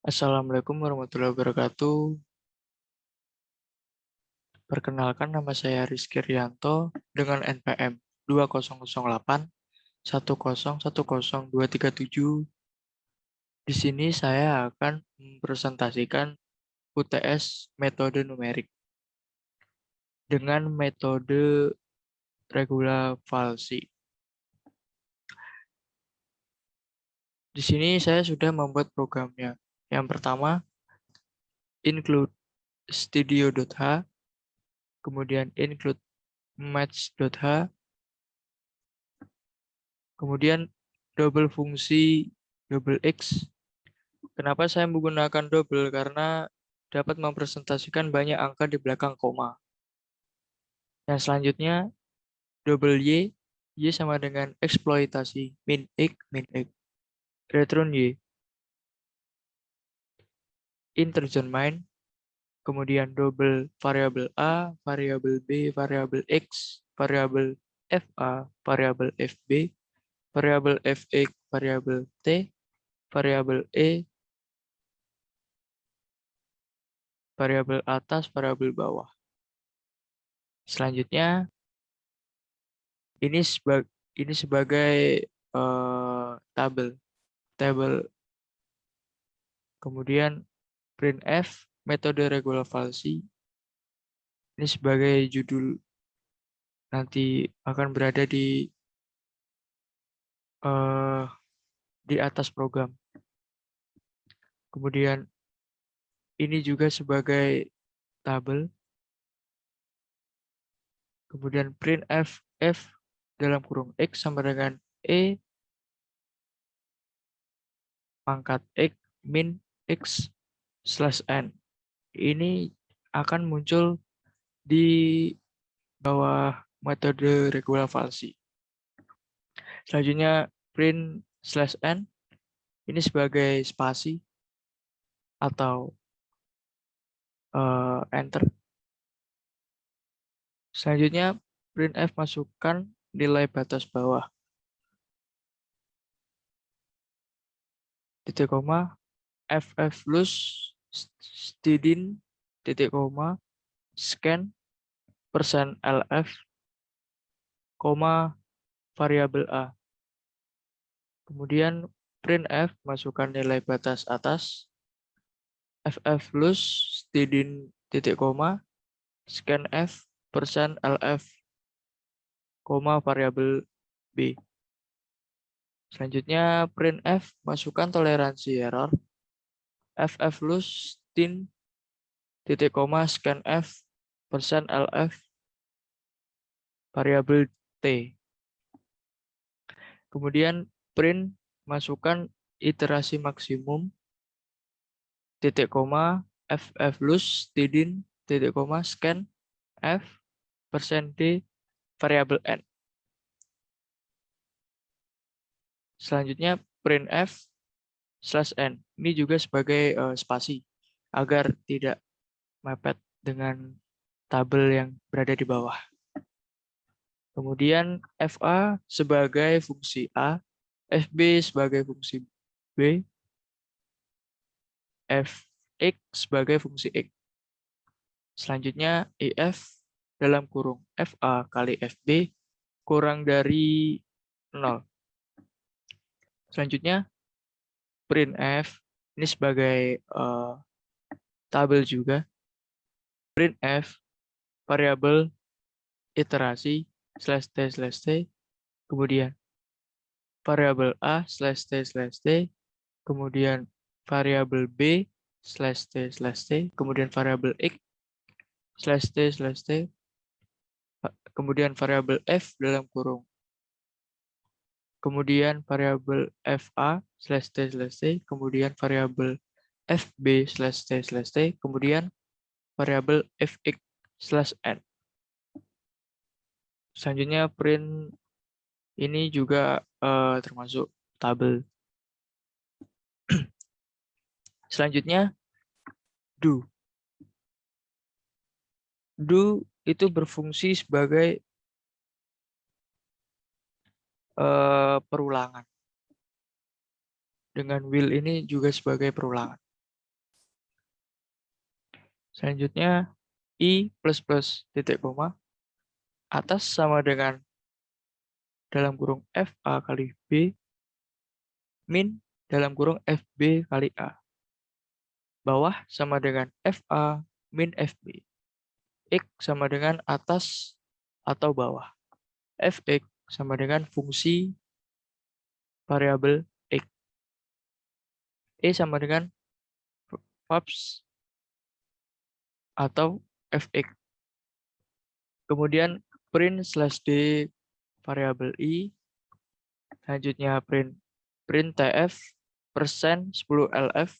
Assalamualaikum warahmatullahi wabarakatuh. Perkenalkan, nama saya Rizky Rianto dengan NPM 2008 1010237. Di sini saya akan mempresentasikan UTS metode numerik dengan metode regulavalsi. Di sini saya sudah membuat programnya. Yang pertama, include studio.h, kemudian include match.h, kemudian double fungsi double x. Kenapa saya menggunakan double? Karena dapat mempresentasikan banyak angka di belakang koma. Yang selanjutnya double y sama dengan eksploitasi min x, return y, integer main, kemudian double variabel a, variabel b, variabel x, variabel fa, variabel fb, variabel fx, variabel t, variabel e, variabel atas, variabel bawah. Selanjutnya ini sebagai tabel. Kemudian printf metode regulavalsi ini sebagai judul, nanti akan berada eh, di atas program. Kemudian ini juga sebagai tabel. Kemudian printf f dalam kurung x sama dengan e pangkat x min x slash n. Ini akan muncul di bawah metode regulavalsi. Selanjutnya print slash n ini sebagai spasi atau enter. Selanjutnya printf masukkan nilai batas bawah. Titik koma fflus stdin titik koma scan persen lf koma variabel a. Kemudian printf masukkan nilai batas atas fflus stdin titik koma scan f persen lf koma variabel b. Selanjutnya printf masukkan toleransi error fflus tin titik koma scan f persen lf variabel t. Kemudian print masukkan iterasi maksimum titik koma fflus tidin titik koma scan f persen d variabel n. Selanjutnya printf slash n ini juga sebagai spasi agar tidak mepet dengan tabel yang berada di bawah. Kemudian fa sebagai fungsi a, fb sebagai fungsi b, fx sebagai fungsi x. Selanjutnya if dalam kurung fa kali fb kurang dari 0. Selanjutnya printf ini sebagai tabel juga. Printf variabel iterasi slash t, kemudian variabel a slash t, kemudian variabel b slash t, kemudian variabel x slash t, kemudian variabel f dalam kurung, kemudian variabel fa slash t, kemudian variabel fb slash t, kemudian variabel fx slash n. Selanjutnya print ini juga termasuk tabel. Selanjutnya do. Do itu berfungsi sebagai perulangan. Dengan will ini juga sebagai perulangan. Selanjutnya, I plus plus titik koma, atas sama dengan dalam kurung FA kali B, min dalam kurung FB kali A. Bawah sama dengan FA min FB. X sama dengan atas atau bawah. Fx sama dengan fungsi variabel X. E sama dengan Fabs atau Fx. Kemudian print slash D variabel I. Selanjutnya print TF persen 10 LF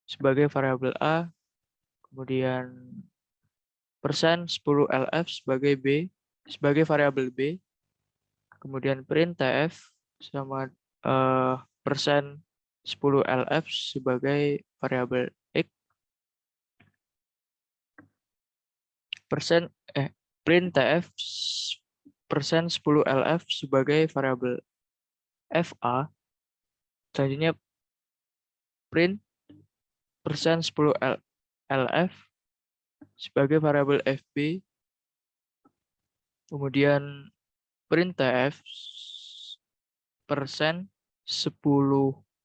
sebagai variabel A. Kemudian persen 10 LF sebagai variabel B. Kemudian print TF sama persen 10 LF sebagai variabel X. Print TF persen 10 LF sebagai variabel FA. Selanjutnya print persen 10 LF sebagai variabel FB. Kemudian printf persen 10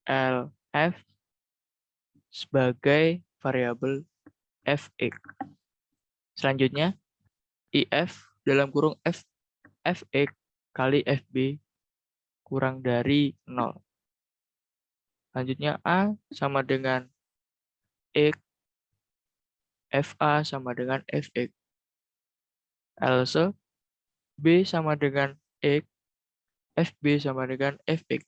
LF sebagai variabel Fx. Selanjutnya if dalam kurung Fx kali Fb kurang dari 0. Selanjutnya A sama dengan X, FA sama dengan Fx. Else B sama dengan X, FB sama dengan Fx.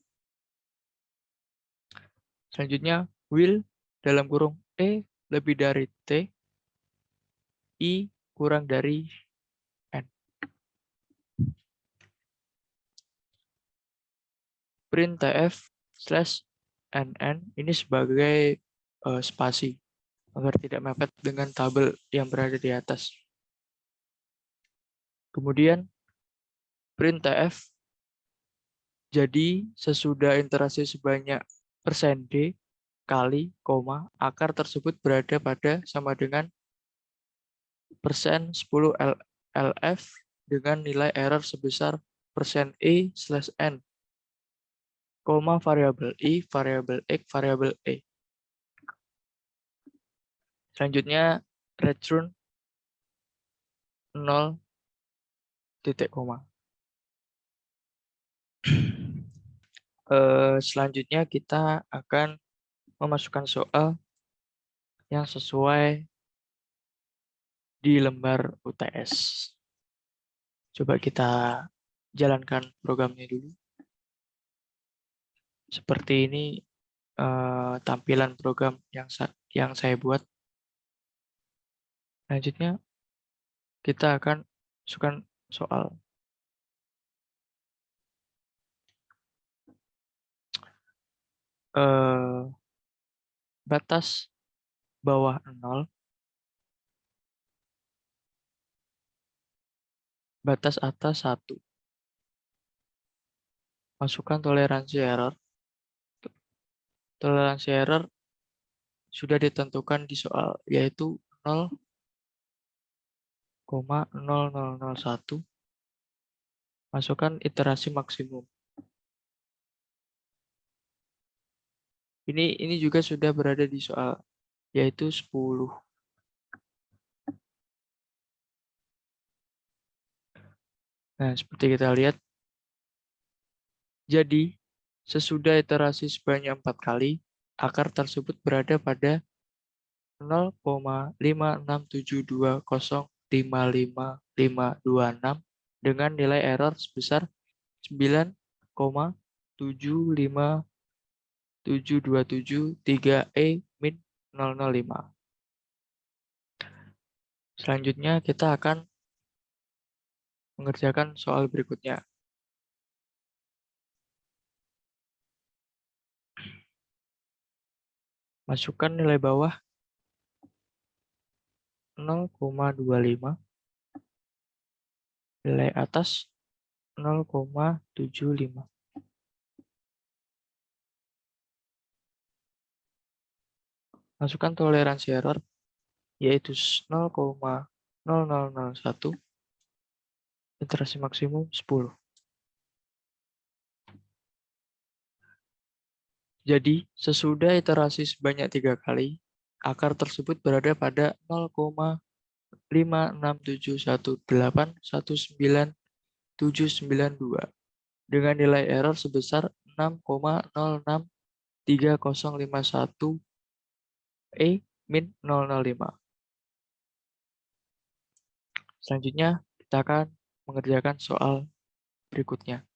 Selanjutnya will dalam kurung E lebih dari T, I kurang dari N. Printf slash NN ini sebagai spasi agar tidak mepet dengan tabel yang berada di atas. Kemudian printf jadi sesudah interaksi sebanyak persen %D kali, koma, akar tersebut berada pada sama dengan persen 10 LF dengan nilai error sebesar persen E slash N, koma, variabel I, variabel X, variabel E. Selanjutnya return 0 titik koma. Selanjutnya kita akan memasukkan soal yang sesuai di lembar UTS. Coba kita jalankan programnya dulu. Seperti ini tampilan program yang saya buat. Selanjutnya kita akan masukkan soal. Batas bawah 0, batas atas 1. Masukkan toleransi error. Toleransi error sudah ditentukan di soal, yaitu 0,0001. Masukkan iterasi maksimum. Ini juga sudah berada di soal, yaitu 10. Nah, seperti kita lihat. Jadi, sesudah iterasi sebanyak 4 kali, akar tersebut berada pada 0,567205556 dengan nilai error sebesar 9,75727 min 005. Selanjutnya kita akan mengerjakan soal berikutnya. Masukkan nilai bawah 0,25, nilai atas 0,75. Masukkan toleransi error yaitu 0,0001, iterasi maksimum 10. Jadi, sesudah iterasi sebanyak 3 kali, akar tersebut berada pada 0,5671819,792 dengan nilai error sebesar 6,063051 min 005. Selanjutnya, kita akan mengerjakan soal berikutnya,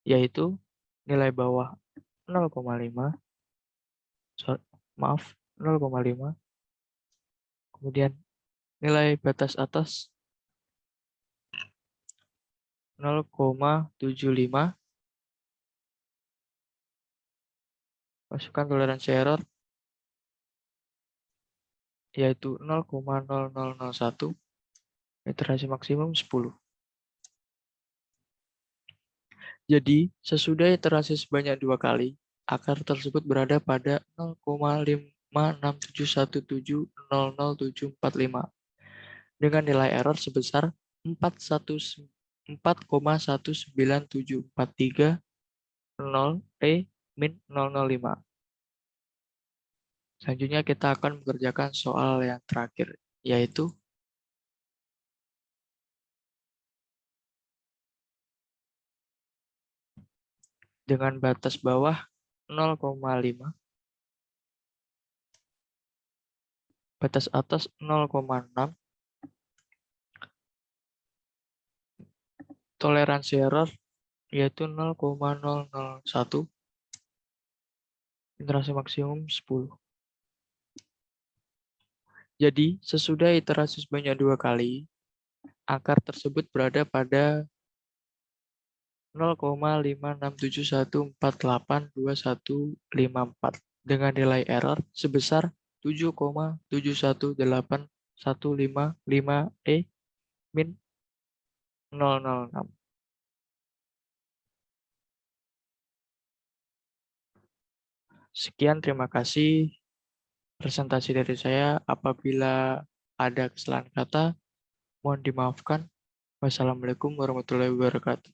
yaitu nilai bawah 0,5, maaf, 0,5, kemudian nilai batas atas 0,75, masukkan toleransi error, yaitu 0,0001, iterasi maksimum 10. Jadi, sesudah iterasi sebanyak 2 kali, akar tersebut berada pada 0,56717000745 dengan nilai error sebesar 4,19743 min 005. Selanjutnya kita akan mengerjakan soal yang terakhir, yaitu dengan batas bawah 0,5, batas atas 0,6, toleransi error yaitu 0,001, iterasi maksimum 10. Jadi, sesudah iterasi sebanyak 2 kali, akar tersebut berada pada 0,56714825154 dengan nilai error sebesar 7,7181555 min 006. Sekian, terima kasih presentasi dari saya. Apabila ada kesalahan kata, mohon dimaafkan. Wassalamualaikum warahmatullahi wabarakatuh.